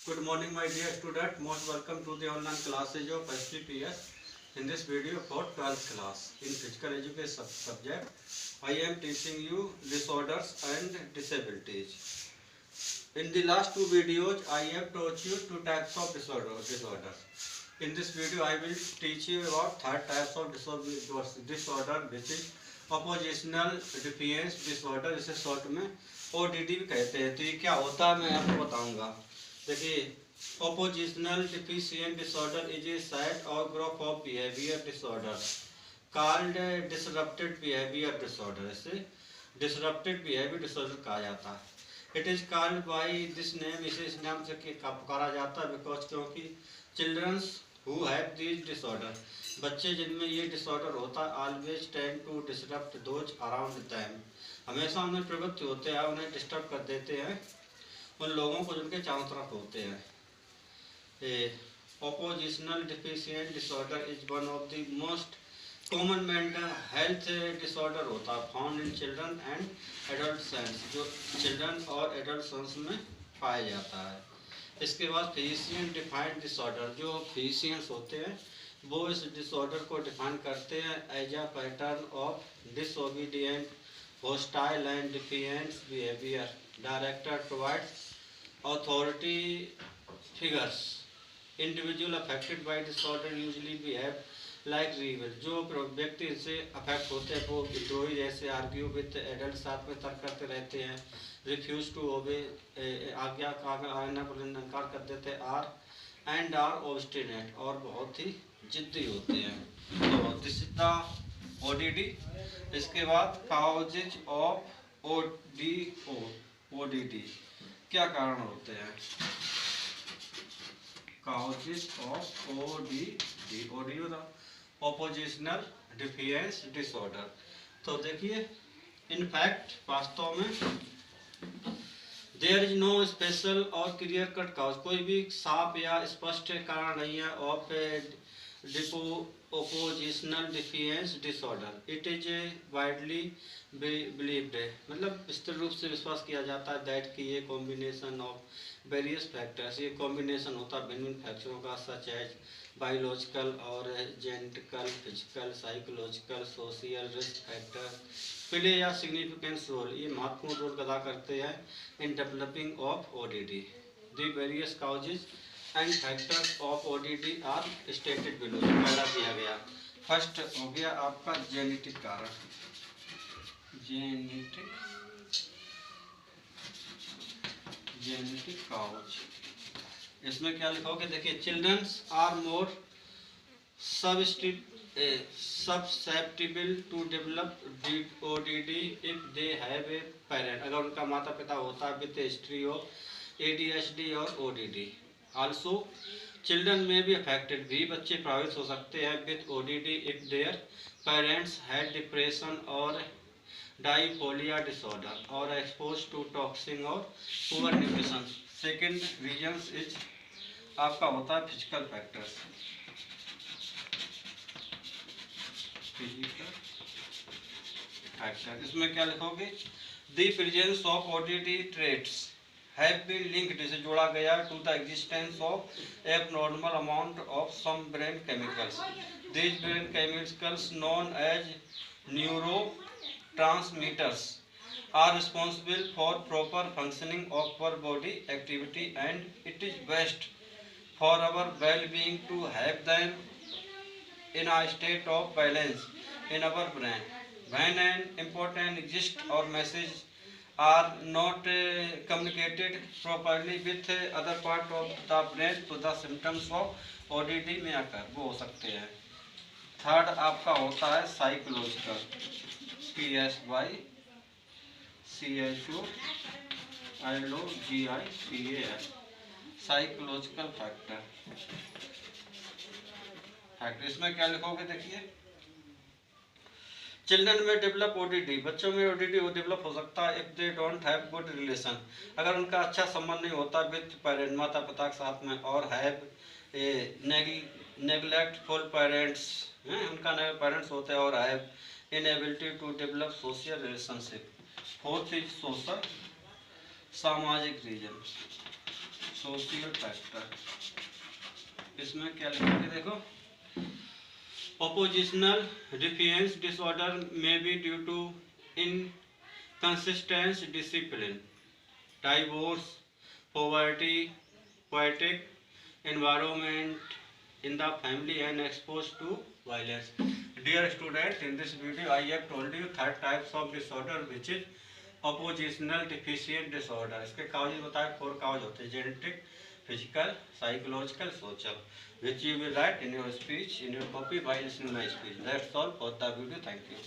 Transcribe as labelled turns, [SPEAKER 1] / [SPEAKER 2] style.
[SPEAKER 1] Good morning, my dear student. Most welcome to the online classes of SPPS. In this video for 12th class in physical education subject, I am teaching you disorders and disabilities. In the last two videos, I have taught you two types of disorders. In this video, I will teach you about third types of disorder, which is oppositional defiance disorder. इसे short में ODD भी कहते हैं. तो ये क्या होता है मैं आपको बताऊंगा. देखिए, oppositional deficient disorder is a side or group of behavior disorder called disrupted behavior disorder. इसे disrupted behavior disorder कहा जाता है. It is called by this name. इसे इस नाम से पुकारा जाता है because क्योंकि children who have these disorder, बच्चे जिनमें ये disorder होता है always tend to disrupt those around them. हमेशा उन्हें प्रवृत्त होते हैं, उन्हें डिस्टर्ब कर देते हैं उन लोगों को जिनके चारों तरफ होते हैं. Oppositional deficient disorder is one of the most common mental health disorder होता है found in children and adolescents, जो children और adolescents में पाया जाता है. इसके बाद physician defined disorder, जो physicians होते हैं वो इस disorder को define करते हैं as a pattern of disobedient, hostile and defiant behavior directed towards authority figures. Individual affected by disorder usually behave like rebel. जो व्यक्ति इससे अफेक्ट होते हैं वो विद्रोही जैसे आर्ग्यू विद एडल्ट, साथ में तर्क करते रहते हैं, रिफ्यूज टू ओबे, आज्ञा का आज्ञा पर इनकार कर देते हैं, आर ऑब्स्टिनेट, और बहुत ही जिद्दी होते हैं. तो दिस इज द ओडीडी. इसके बाद काउजेज ऑफ ओडीडी, क्या कारण होते हैं? Causes of ODD, oppositional defiance disorder. तो देखिए, in fact वास्तव में there is no special और clear cut cause, कोई भी साफ या स्पष्ट कारण नहीं है of oppositional defiance disorder. It is widely believed, मतलब विस्तृत रूप से विश्वास किया जाता है that कि ये combination of वेरियस फैक्टर्स, ये कॉम्बिनेशन होता है भिन्न फैक्टरों का, सच एज बायोलॉजिकल और genetical, physical, psychological, social risk factor play या सिग्निफिकेंस रोल, ये महत्वपूर्ण रोल अदा करते हैं in developing of ODD. The various causes and factors of ODD are stated below. पहला दिया गया. फर्स्ट हो गया आपका जेनेटिक कारण, जेनेटिक काउज. इसमें क्या लिखोगे? देखिए, childrens are more susceptible to develop ODD if they have a parent, अगर उनका माता पिता होता है with history of ADHD और ODD. Also children may be affected, भी बच्चे प्रभावित हो सकते हैं with ODD if their parents had depression और डाइफोलिया डिसऑर्डर और एक्सपोज टू टॉक्सिन और poor nutrition. Second reason is आपका होता है फिजिकल फैक्टर्स. फिजिकल फैक्टर, इसमें क्या लिखोगे? The presence of ODD traits have been linked, इसे जोड़ा गया to the existence of abnormal amount of some brain chemicals. These brain chemicals known as neuro transmitters are responsible for proper functioning of our body activity, and it is best for our well-being to have them in a state of balance in our brain. When an important exists or message are not communicated properly with other part of the brain, तो the symptoms of ODD में आकर वो हो सकते हैं. Third आपका होता है साइकोलॉजिकल, PSYCHOLOGICAL, साइकोलॉजिकल फैक्टर. इसमें क्या लिखोगे? देखिए, चिल्ड्रन में डेवलप ओडीडी, बच्चों में ओडीडी डेवलप हो सकता है if they don't have good relation, अगर उनका अच्छा संबंध नहीं होता विद पेरेंट, माता पिता के साथ में, और हैव नेग्लेक्टफुल पेरेंट्स, उनका पेरेंट्स होते हैं, और have inability to develop social relationship. Fourth is social, सामाजिक रीजन. सोशल फैक्टर, इसमें क्या लिखेंगे देखो, oppositional defiance disorder may be due to inconsistent discipline, divorce, poverty, poetic environment in the family and exposed to violence. Dear students, in this video I have told you 3 types of disorder which is oppositional deficient disorder. इसके causes बताए, 4 cause होते हैं, genetic, physical, psychological, social, which you will write in your speech, in your copy while listening my speech. That's all for the video. Thank you.